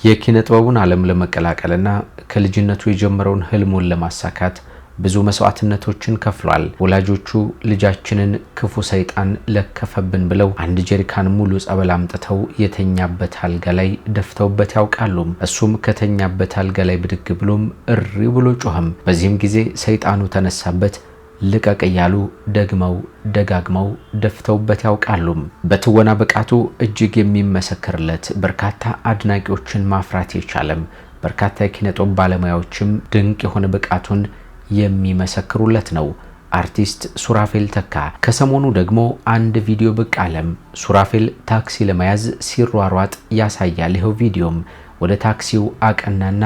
የኪነ ጥበቡን ዓለም ለመቀላቀልና ከልጅነቱ የጀመረውን ህልሙን ለማሳካት ብዙ መስዋዕትነቶችን ከፍሏል። ወላጆቹ ልጃችንን ክፉ ሰይጣን ለከፈብን ብለው አንድ ጀሪካን ሙሉ ጸበል አምጥተው የተኛበት አልጋ ላይ ደፍተውበት ያውቃሉ። እሱም ከተኛበት አልጋ ላይ ብድግ ብሎም እሪ ብሎ ጮኸም። በዚህም ጊዜ ሰይጣኑ ተነሳበት። ልቀቅ እያሉ ደግመው ደጋግመው ደፍተውበት ያውቃሉ። በትወና ብቃቱ እጅግ የሚመሰክርለት በርካታ አድናቂዎችን ማፍራት የቻለም በርካታ የኪነ ጥበብ ባለሙያዎችም ድንቅ የሆነ ብቃቱን የሚመሰክሩለት ነው። አርቲስት ሱራፌል ተካ ከሰሞኑ ደግሞ አንድ ቪዲዮ ብቅ አለም። ሱራፌል ታክሲ ለመያዝ ሲሯሯጥ ያሳያል። ይኸው ቪዲዮም ወደ ታክሲው አቀናና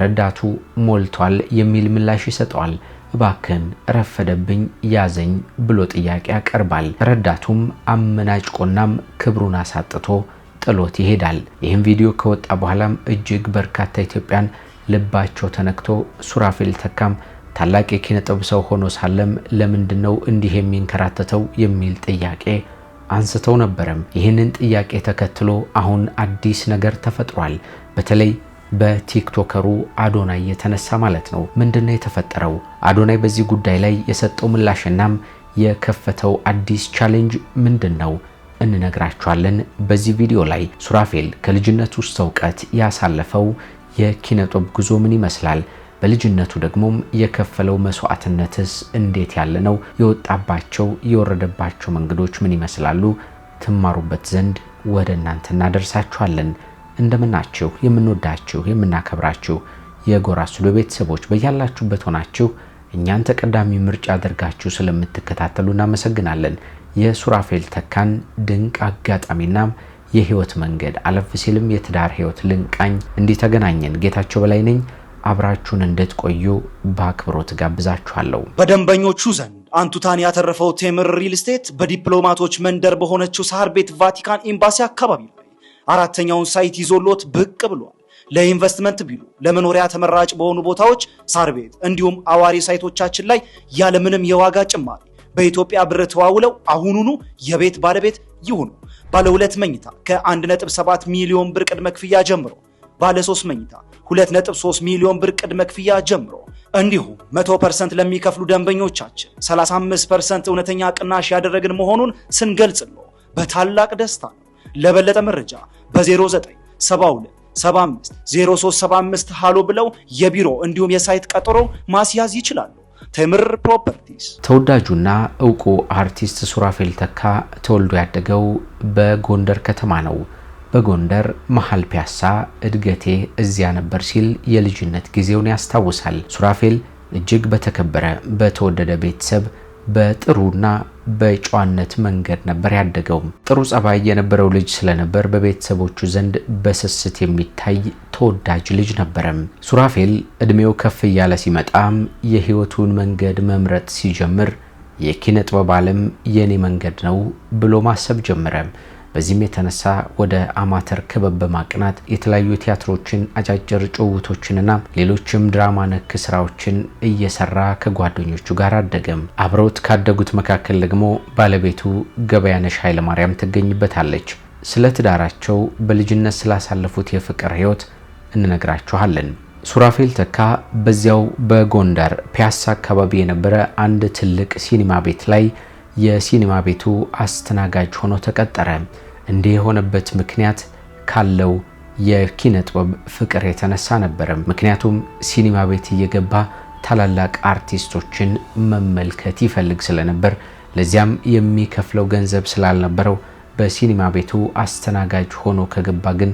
ረዳቱ ሞልቷል የሚል ምላሽ ይሰጠዋል። ባክን ረፈደብኝ ያዘኝ ብሎ ጥያቄ ያቀርባል። ረዳቱም አመናጭቆናም ክብሩን አሳጥቶ ጥሎት ይሄዳል። ይህም ቪዲዮ ከወጣ በኋላም እጅግ በርካታ ኢትዮጵያን ልባቸው ተነክቶ ሱራፌል ተካም ታላቅ የኪነ ጥበብ ሰው ሆኖ ሳለም ለምንድነው እንዲህ የሚንከራተተው የሚል ጥያቄ አንስተው ነበርም። ይህንን ጥያቄ ተከትሎ አሁን አዲስ ነገር ተፈጥሯል። በተለይ በቲክቶከሩ አዶናይ የተነሳ ማለት ነው። ምንድነው የተፈጠረው? አዶናይ በዚህ ጉዳይ ላይ የሰጠው ምላሽናም የከፈተው አዲስ ቻሌንጅ ምንድነው? እንነግራችኋለን በዚህ ቪዲዮ ላይ። ሱራፌል ከልጅነቱ እስከ እውቀት ያሳለፈው የኪነ ጥበብ ጉዞ ምን ይመስላል? በልጅነቱ ደግሞ የከፈለው መስዋዕትነትስ እንዴት ያለ ነው? የወጣባቸው የወረደባቸው መንገዶች ምን ይመስላሉ? ትማሩበት ዘንድ ወደ እናንተ እናደርሳችኋለን። እንደምናችሁ የምንወዳችሁ የምናከብራችሁ የጎራ ስቱዲዮ ቤተሰቦች በያላችሁበት ሆናችሁ እኛን ተቀዳሚ ምርጫ አድርጋችሁ ስለምትከታተሉ እናመሰግናለን። የሱራፌል ተካን ድንቅ አጋጣሚና የህይወት መንገድ አለፍ ሲልም የትዳር ህይወት ልንቃኝ እንዲህ ተገናኘን። ጌታቸው በላይ ነኝ። አብራችሁን እንድትቆዩ በአክብሮት ጋብዛችኋለሁ። በደንበኞቹ ዘንድ አንቱታን ያተረፈው ቴምር ሪል ስቴት በዲፕሎማቶች መንደር በሆነችው ሳር ቤት ቫቲካን ኤምባሲ አካባቢ አራተኛውን ሳይት ይዞሎት ብቅ ብሏል። ለኢንቨስትመንት ቢሉ ለመኖሪያ ተመራጭ በሆኑ ቦታዎች ሳር ቤት እንዲሁም አዋሪ ሳይቶቻችን ላይ ያለምንም የዋጋ ጭማሪ በኢትዮጵያ ብር ተዋውለው አሁኑኑ የቤት ባለቤት ይሁኑ። ባለ 2 መኝታ ከ1.7 ሚሊዮን ብር ቅድመ ክፍያ ጀምሮ፣ ባለ 3 መኝታ 2.3 ሚሊዮን ብር ቅድመ ክፍያ ጀምሮ እንዲሁም 100% ለሚከፍሉ ደንበኞቻችን 35% እውነተኛ ቅናሽ ያደረግን መሆኑን ስንገልጽልዎ በታላቅ ደስታ ነው። ለበለጠ መረጃ በ0972 75 0375 ሃሎ ብለው የቢሮ እንዲሁም የሳይት ቀጠሮ ማስያዝ ይችላሉ። ቴምር ፕሮፐርቲስ። ተወዳጁና ዕውቁ አርቲስት ሱራፌል ተካ ተወልዶ ያደገው በጎንደር ከተማ ነው። በጎንደር መሃል ፒያሳ እድገቴ እዚያ ነበር ሲል የልጅነት ጊዜውን ያስታውሳል። ሱራፌል እጅግ በተከበረ በተወደደ ቤተሰብ በጥሩና በጨዋነት መንገድ ነበር ያደገው። ጥሩ ጸባይ የነበረው ልጅ ስለነበር በቤተሰቦቹ ዘንድ በስስት የሚታይ ተወዳጅ ልጅ ነበረም። ሱራፌል እድሜው ከፍ እያለ ሲመጣም የህይወቱን መንገድ መምረጥ ሲጀምር የኪነ ጥበብ ዓለም የኔ መንገድ ነው ብሎ ማሰብ ጀመረ። በዚህም የተነሳ ወደ አማተር ክበብ በማቅናት የተለያዩ ቲያትሮችን፣ አጫጭር ጭውውቶችንና ሌሎችም ድራማ ነክ ስራዎችን እየሰራ ከጓደኞቹ ጋር አደገም። አብረውት ካደጉት መካከል ደግሞ ባለቤቱ ገበያነሽ ኃይለማርያም ትገኝበታለች። ስለ ትዳራቸው በልጅነት ስላሳለፉት የፍቅር ህይወት እንነግራችኋለን። ሱራፌል ተካ በዚያው በጎንደር ፒያሳ አካባቢ የነበረ አንድ ትልቅ ሲኒማ ቤት ላይ የሲኒማ ቤቱ አስተናጋጅ ሆኖ ተቀጠረ። እንዲህ የሆነበት ምክንያት ካለው የኪነ ጥበብ ፍቅር የተነሳ ነበር። ምክንያቱም ሲኒማ ቤት እየገባ ታላላቅ አርቲስቶችን መመልከት ይፈልግ ስለነበር፣ ለዚያም የሚከፍለው ገንዘብ ስላልነበረው በሲኒማ ቤቱ አስተናጋጅ ሆኖ ከገባ ግን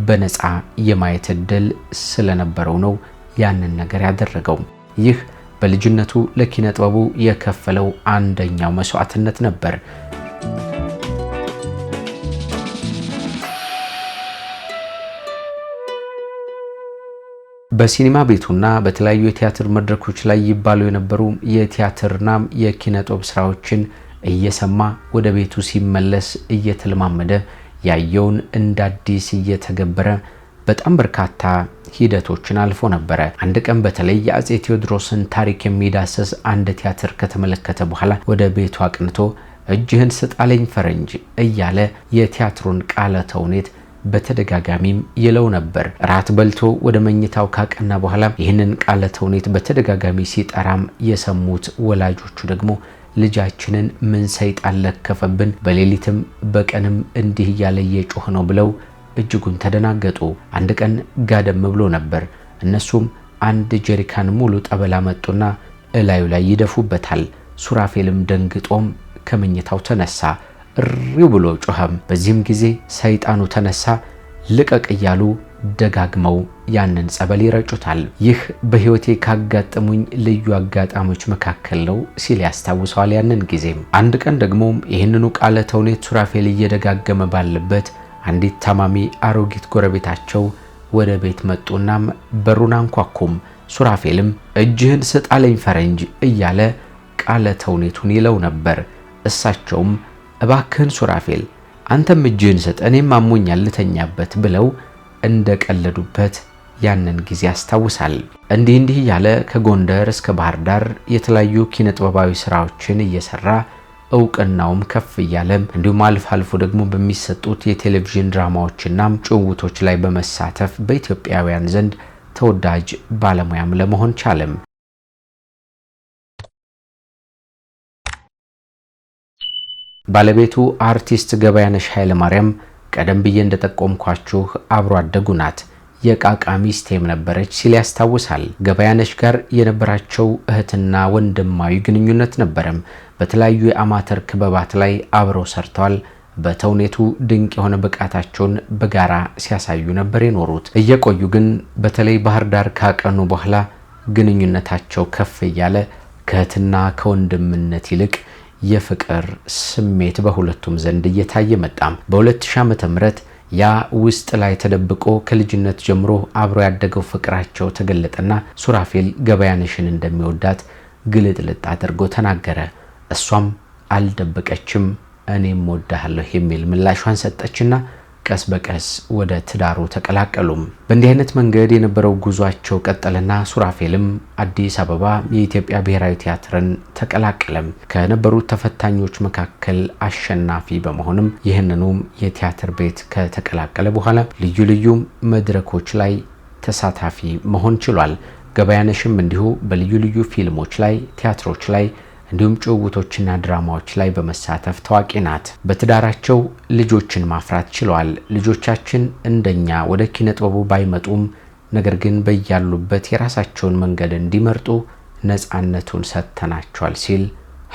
በነፃ የማየት እድል ስለነበረው ነው ያንን ነገር ያደረገው። ይህ በልጅነቱ ለኪነ ጥበቡ የከፈለው አንደኛው መስዋዕትነት ነበር። በሲኒማ ቤቱና በተለያዩ የቲያትር መድረኮች ላይ ይባሉ የነበሩ የቲያትርና የኪነ ጥበብ ስራዎችን እየሰማ ወደ ቤቱ ሲመለስ እየተለማመደ ያየውን እንደ አዲስ እየተገበረ በጣም በርካታ ሂደቶችን አልፎ ነበር። አንድ ቀን በተለይ የአፄ ቴዎድሮስን ታሪክ የሚዳሰስ አንድ ቲያትር ከተመለከተ በኋላ ወደ ቤቱ አቅንቶ እጅህን ስጣለኝ ፈረንጅ እያለ የቲያትሩን ቃለ ተውኔት በተደጋጋሚም ይለው ነበር። ራት በልቶ ወደ መኝታው ካቀና በኋላ ይህንን ቃለ ተውኔት በተደጋጋሚ ሲጠራም የሰሙት ወላጆቹ ደግሞ ልጃችንን ምን ሰይጣን ለከፈብን፣ በሌሊትም በቀንም እንዲህ እያለ እየጮህ ነው ብለው እጅጉን ተደናገጡ። አንድ ቀን ጋደም ብሎ ነበር። እነሱም አንድ ጀሪካን ሙሉ ጠበል አመጡና እላዩ ላይ ይደፉበታል። ሱራፌልም ደንግጦም ከመኝታው ተነሳ። እሪው ብሎ ጮኸም። በዚህም ጊዜ ሰይጣኑ ተነሳ። ልቀቅ እያሉ ደጋግመው ያንን ጸበል ይረጩታል። ይህ በህይወቴ ካጋጠሙኝ ልዩ አጋጣሚዎች መካከል ነው ሲል ያስታውሰዋል። ያንን ጊዜም አንድ ቀን ደግሞ ይህንኑ ቃለ ተውኔት ሱራፌል እየደጋገመ ባለበት አንዲት ታማሚ አሮጊት ጎረቤታቸው ወደ ቤት መጡናም በሩን አንኳኩም። ሱራፌልም እጅህን ስጥ አለኝ ፈረንጅ እያለ ቃለ ተውኔቱን ይለው ነበር። እሳቸውም እባክህን ሱራፌል አንተም እጅህን ስጥ እኔም አሞኛል ልተኛበት ብለው እንደቀለዱበት ያንን ጊዜ ያስታውሳል። እንዲህ እያለ ከጎንደር እስከ ባህር ዳር የተለያዩ ኪነጥበባዊ ስራዎችን እየሰራ እውቅናውም ከፍ እያለ እንዲሁም አልፎ ደግሞ በሚሰጡት የቴሌቪዥን ድራማዎችና ጭውውቶች ላይ በመሳተፍ በኢትዮጵያውያን ዘንድ ተወዳጅ ባለሙያም ለመሆን ቻለም። ባለቤቱ አርቲስት ገበያነሽ ኃይለማርያም ቀደም ብዬ እንደጠቆምኳችሁ አብሮ አደጉ ናት። የቃቃ ሚስቴም ነበረች ሲል ያስታውሳል። ገበያነሽ ጋር የነበራቸው እህትና ወንድማዊ ግንኙነት ነበረም። በተለያዩ የአማተር ክበባት ላይ አብረው ሰርተዋል። በተውኔቱ ድንቅ የሆነ ብቃታቸውን በጋራ ሲያሳዩ ነበር የኖሩት። እየቆዩ ግን በተለይ ባህር ዳር ካቀኑ በኋላ ግንኙነታቸው ከፍ እያለ ከእህትና ከወንድምነት ይልቅ የፍቅር ስሜት በሁለቱም ዘንድ እየታየ መጣም። በ2000 ዓመተ ምህረት ያ ውስጥ ላይ ተደብቆ ከልጅነት ጀምሮ አብሮ ያደገው ፍቅራቸው ተገለጠና ሱራፌል ገበያነሽን እንደሚወዳት ግልጥልጥ አድርጎ ተናገረ። እሷም አልደበቀችም፣ እኔም ወዳለሁ የሚል ምላሿን ሰጠችና ቀስ በቀስ ወደ ትዳሩ ተቀላቀሉም። በእንዲህ አይነት መንገድ የነበረው ጉዟቸው ቀጠለና ሱራፌልም አዲስ አበባ የኢትዮጵያ ብሔራዊ ቲያትርን ተቀላቀለም። ከነበሩት ተፈታኞች መካከል አሸናፊ በመሆንም ይህንኑም የቲያትር ቤት ከተቀላቀለ በኋላ ልዩ ልዩ መድረኮች ላይ ተሳታፊ መሆን ችሏል። ገበያነሽም እንዲሁ በልዩ ልዩ ፊልሞች ላይ፣ ቲያትሮች ላይ እንዲሁም ጭውውቶችና ድራማዎች ላይ በመሳተፍ ታዋቂ ናት። በትዳራቸው ልጆችን ማፍራት ችለዋል። ልጆቻችን እንደኛ ወደ ኪነ ጥበቡ ባይመጡም ነገር ግን በያሉበት የራሳቸውን መንገድ እንዲመርጡ ነፃነቱን ሰጥተናቸዋል ሲል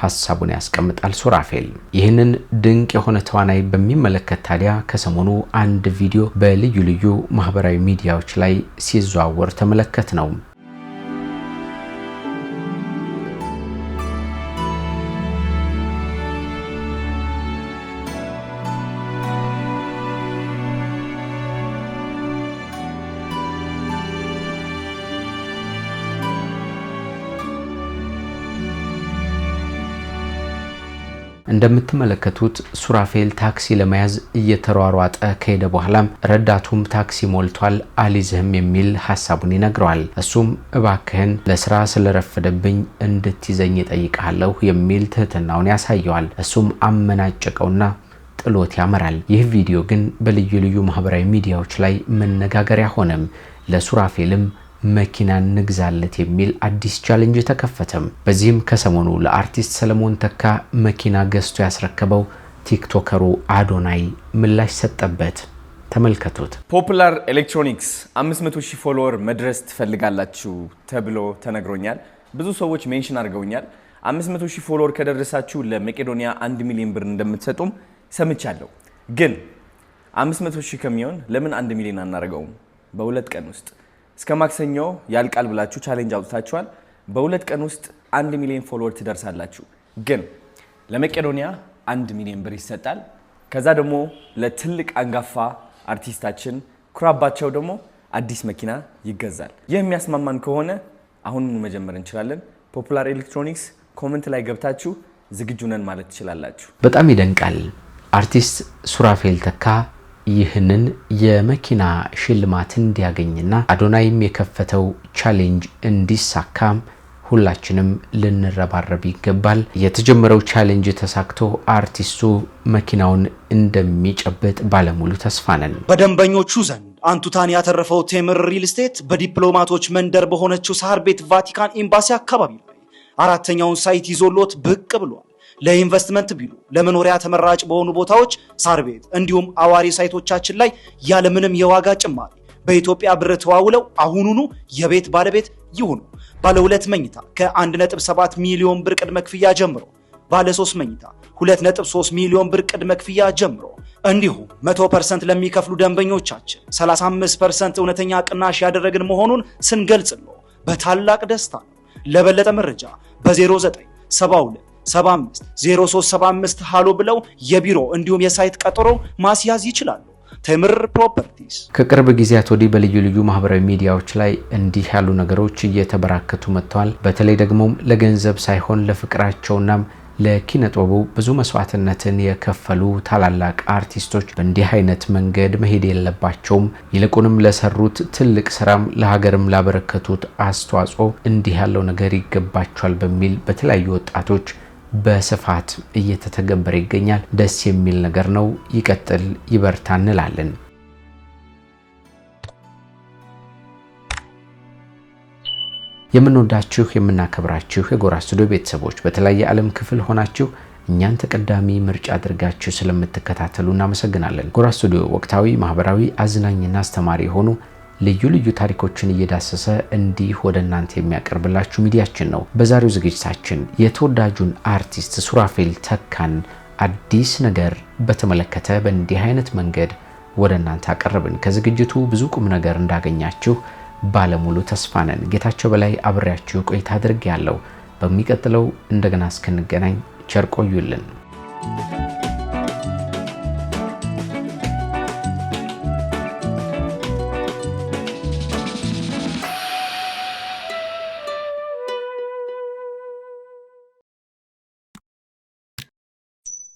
ሐሳቡን ያስቀምጣል ሱራፌል። ይህንን ድንቅ የሆነ ተዋናይ በሚመለከት ታዲያ ከሰሞኑ አንድ ቪዲዮ በልዩ ልዩ ማህበራዊ ሚዲያዎች ላይ ሲዘዋወር ተመለከት ነው። እንደምትመለከቱት ሱራፌል ታክሲ ለመያዝ እየተሯሯጠ ከሄደ በኋላም ረዳቱም ታክሲ ሞልቷል አሊዝህም የሚል ሐሳቡን ይነግረዋል። እሱም እባክህን ለስራ ስለረፈደብኝ እንድትይዘኝ እጠይቅሃለሁ የሚል ትህትናውን ያሳየዋል። እሱም አመናጨቀውና ጥሎት ያመራል። ይህ ቪዲዮ ግን በልዩ ልዩ ማህበራዊ ሚዲያዎች ላይ መነጋገሪያ ሆነም። ለሱራፌልም መኪና ንግዛለት የሚል አዲስ ቻሌንጅ ተከፈተም። በዚህም ከሰሞኑ ለአርቲስት ሰለሞን ተካ መኪና ገዝቶ ያስረከበው ቲክቶከሩ አዶናይ ምላሽ ሰጠበት። ተመልከቱት። ፖፑላር ኤሌክትሮኒክስ 500,000 ፎሎወር መድረስ ትፈልጋላችሁ ተብሎ ተነግሮኛል። ብዙ ሰዎች ሜንሽን አድርገውኛል። 500,000 ፎሎወር ከደረሳችሁ ለመቄዶንያ 1 ሚሊዮን ብር እንደምትሰጡም ሰምቻለሁ። ግን 500,000 ከሚሆን ለምን 1 ሚሊዮን አናደርገውም? በሁለት ቀን ውስጥ እስከ ማክሰኞ ያልቃል ብላችሁ ቻሌንጅ አውጥታችኋል። በሁለት ቀን ውስጥ 1 ሚሊዮን ፎሎወር ትደርሳላችሁ። ግን ለመቄዶንያ 1 ሚሊዮን ብር ይሰጣል። ከዛ ደግሞ ለትልቅ አንጋፋ አርቲስታችን ኩራባቸው ደግሞ አዲስ መኪና ይገዛል። ይህ የሚያስማማን ከሆነ አሁኑኑ መጀመር እንችላለን። ፖፑላር ኤሌክትሮኒክስ ኮሜንት ላይ ገብታችሁ ዝግጁ ነን ማለት ትችላላችሁ። በጣም ይደንቃል። አርቲስት ሱራፌል ተካ ይህንን የመኪና ሽልማት እንዲያገኝና አዶናይም የከፈተው ቻሌንጅ እንዲሳካም ሁላችንም ልንረባረብ ይገባል። የተጀመረው ቻሌንጅ ተሳክቶ አርቲስቱ መኪናውን እንደሚጨብጥ ባለሙሉ ተስፋ ነን። በደንበኞቹ ዘንድ አንቱታን ያተረፈው ቴምር ሪል ስቴት በዲፕሎማቶች መንደር በሆነችው ሳር ቤት ቫቲካን ኤምባሲ አካባቢ ላይ አራተኛውን ሳይት ይዞሎት ብቅ ብሏል። ለኢንቨስትመንት ቢሉ ለመኖሪያ ተመራጭ በሆኑ ቦታዎች ሳር ቤት እንዲሁም አዋሪ ሳይቶቻችን ላይ ያለምንም የዋጋ ጭማሪ በኢትዮጵያ ብር ተዋውለው አሁኑኑ የቤት ባለቤት ይሁኑ። ባለ 2 መኝታ ከ1.7 ሚሊዮን ብር ቅድመ ክፍያ ጀምሮ፣ ባለ 3 መኝታ 2.3 ሚሊዮን ብር ቅድመ ክፍያ ጀምሮ እንዲሁም 100% ለሚከፍሉ ደንበኞቻችን 35% እውነተኛ ቅናሽ ያደረግን መሆኑን ስንገልጽልዎ በታላቅ ደስታ ነው። ለበለጠ መረጃ በ0972 75 0375 ሃሎ ብለው የቢሮ እንዲሁም የሳይት ቀጠሮ ማስያዝ ይችላሉ። ቴምር ፕሮፐርቲስ። ከቅርብ ጊዜያት ወዲህ በልዩ ልዩ ማህበራዊ ሚዲያዎች ላይ እንዲህ ያሉ ነገሮች እየተበራከቱ መጥተዋል። በተለይ ደግሞ ለገንዘብ ሳይሆን ለፍቅራቸውና ለኪነ ጥበቡ ብዙ መስዋዕትነትን የከፈሉ ታላላቅ አርቲስቶች በእንዲህ አይነት መንገድ መሄድ የለባቸውም። ይልቁንም ለሰሩት ትልቅ ስራም ለሀገርም ላበረከቱት አስተዋጽኦ እንዲህ ያለው ነገር ይገባቸዋል በሚል በተለያዩ ወጣቶች በስፋት እየተተገበረ ይገኛል። ደስ የሚል ነገር ነው። ይቀጥል ይበርታ እንላለን። የምንወዳችሁ የምናከብራችሁ የጎራ ስቱዲዮ ቤተሰቦች በተለያየ ዓለም ክፍል ሆናችሁ እኛን ተቀዳሚ ምርጫ አድርጋችሁ ስለምትከታተሉ እናመሰግናለን። ጎራ ስቱዲዮ ወቅታዊ፣ ማህበራዊ፣ አዝናኝና አስተማሪ የሆኑ ልዩ ልዩ ታሪኮችን እየዳሰሰ እንዲህ ወደ እናንተ የሚያቀርብላችሁ ሚዲያችን ነው። በዛሬው ዝግጅታችን የተወዳጁን አርቲስት ሱራፌል ተካን አዲስ ነገር በተመለከተ በእንዲህ አይነት መንገድ ወደ እናንተ አቀረብን። ከዝግጅቱ ብዙ ቁም ነገር እንዳገኛችሁ ባለሙሉ ተስፋ ነን። ጌታቸው በላይ አብሬያችሁ ቆይታ አድርጌያለሁ። በሚቀጥለው እንደገና እስክንገናኝ ቸር ቆዩልን።